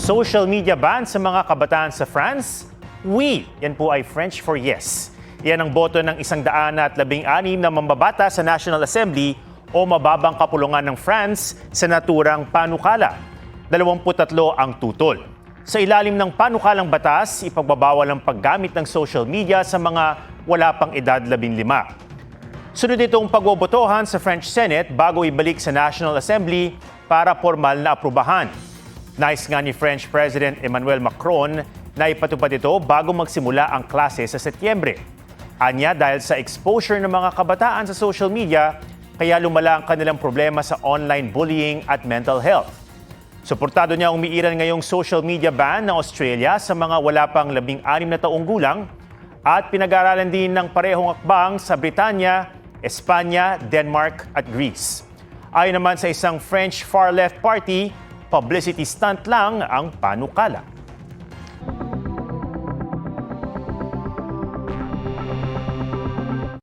Social media ban sa mga kabataan sa France? Oui, yan po ay French for yes. Yan ang boto ng 116 na mambabata sa National Assembly o mababang kapulungan ng France sa naturang panukala. 23 ang tutol. Sa ilalim ng panukalang batas, ipagbabawal ang paggamit ng social media sa mga wala pang edad 15. Sunod itong pagbobotohan sa French Senate bago ibalik sa National Assembly para formal na aprubahan. Nais nga ni French President Emmanuel Macron na ipatupad ito bago magsimula ang klase sa Setyembre. Anya dahil sa exposure ng mga kabataan sa social media, kaya lumala ang kanilang problema sa online bullying at mental health. Suportado niya umiiral ngayong social media ban ng Australia sa mga wala pang 16 na taong gulang at pinag-aaralan din ng parehong akbang sa Britanya, Espanya, Denmark at Greece. Ayon naman sa isang French far-left party, publicity stunt lang ang panukala.